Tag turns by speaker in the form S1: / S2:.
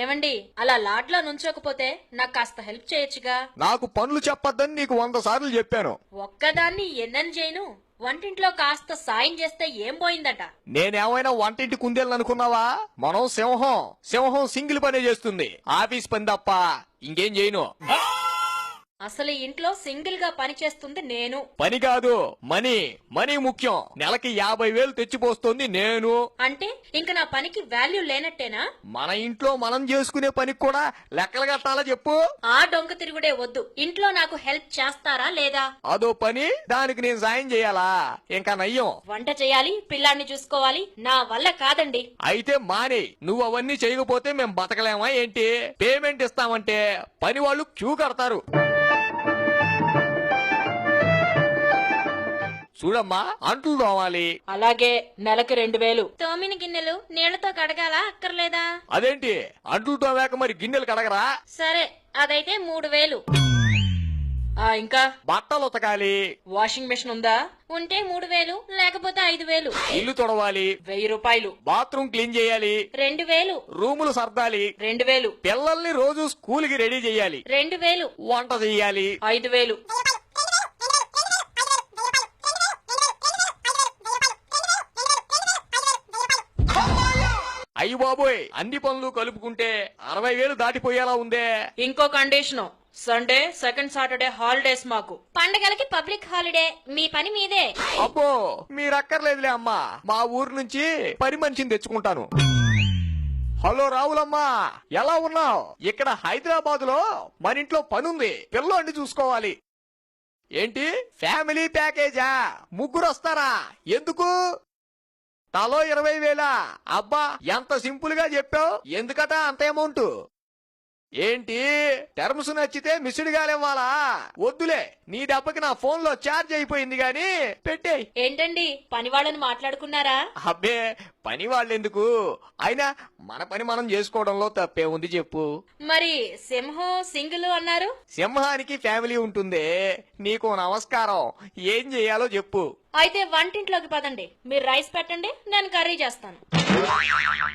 S1: ఏమండి, అలా లాడ్లో నుంచోకపోతే నాకు కాస్త హెల్ప్ చేయొచ్చుగా.
S2: నాకు పనులు చెప్పొద్దని నీకు 100 సార్లు చెప్పాను.
S1: ఒక్కదాన్ని ఎన్నని చేయను. వంటింట్లో కాస్త సాయం చేస్తే ఏం పోయిందట.
S2: నేనేమైనా వంటింటి కుందేలను అనుకున్నావా? మనం సింహం సింగిల్ పనే చేస్తుంది. ఆఫీస్ పని తప్ప ఇంకేం చేయను.
S1: అసలు ఇంట్లో సింగిల్ గా పని చేస్తుంది నేను.
S2: పని కాదు, మనీ ముఖ్యం. నెలకి 50,000 తెచ్చిపోస్తుంది నేను.
S1: అంటే ఇంక నా పనికి వాల్యూ లేనట్టేనా?
S2: మన ఇంట్లో మనం చేసుకునే పనికి కూడా లెక్కలు కట్టాలా చెప్పు?
S1: ఆ డొంక తిరుగుడే వద్దు. ఇంట్లో నాకు హెల్ప్ చేస్తారా లేదా?
S2: అదో పని, దానికి నేను సాయం చేయాలా? ఇంకా నయ్యం.
S1: వంట చేయాలి, పిల్లాన్ని చూసుకోవాలి, నా వల్ల కాదండి.
S2: అయితే మానే. నువ్వు అవన్నీ చేయకపోతే మేం బతకలేమా ఏంటి? పేమెంట్ ఇస్తామంటే పని వాళ్ళు క్యూ కడతారు. చూడమ్మా, అంట్లు తోమాలి.
S1: అలాగే, నెలకు 2,000. తోమిన గిన్నెలు నీళ్లతో కడగాలా అక్కర్లేదా?
S2: అదేంటి, అంట్లు తోమాక మరి గిన్నెలు కడగరా?
S1: సరే, అదైతే 3,000. ఇంకా
S2: బట్టలు ఉతకాలి.
S1: వాషింగ్ మెషిన్ ఉందా? ఉంటే 3,000, లేకపోతే 5,000.
S2: ఇల్లు తొడవాలి.
S1: 1,000 రూపాయలు.
S2: బాత్రూమ్ క్లీన్ చేయాలి.
S1: 2,000.
S2: రూములు సర్దాలి.
S1: 2,000.
S2: పిల్లల్ని రోజు స్కూల్ కి రెడీ చేయాలి.
S1: 2,000.
S2: వంట చెయ్యాలి.
S1: 5,000.
S2: అయ్యి బాబోయ్, అన్ని పనులు కలుపుకుంటే 60,000 దాటిపోయేలా ఉందే.
S1: ఇంకో condition, Sunday, second Saturday holidays మాకు. పండగలకి పబ్లిక్ హాలిడే. మీ పని మీదే.
S2: అబ్బో, మీరక్కర్లేదులే అమ్మా. మా ఊరు నుంచి పని మనిషిని తెచ్చుకుంటాను. హలో రావులమ్మా, ఎలా ఉన్నావు? ఇక్కడ హైదరాబాద్ లో మన ఇంట్లో పనుంది. పిల్లోడిని చూసుకోవాలి. ఏంటి, ఫ్యామిలీ ప్యాకేజా? ముగ్గురు వస్తారా? ఎందుకు? తలో 20,000. అబ్బా, ఎంత సింపుల్ గా చెప్పావు. ఎందుకట అంత అమౌంట్? ఏంటి, టర్మ్స్ నచ్చితే మిస్డ్ కాలివ్వాలా? వద్దులే, నీ దెబ్బకి నా ఫోన్ లో ఛార్జ్ అయిపోయింది గాని పెట్టేయ్.
S1: ఏంటండి, పని వాళ్ళని మాట్లాడుకున్నారా?
S2: అబ్బే, పని వాళ్ళెందుకు? అయినా మన పని మనం చేసుకోవడంలో తప్పే ఉంది చెప్పు.
S1: మరి సింహం సింగిల్ అన్నారు.
S2: సింహానికి ఫ్యామిలీ ఉంటుంది. నీకు నమస్కారం. ఏం చెయ్యాలో చెప్పు.
S1: అయితే వంటింట్లోకి పదండి. మీరు రైస్ పెట్టండి, నేను కర్రీ చేస్తాను.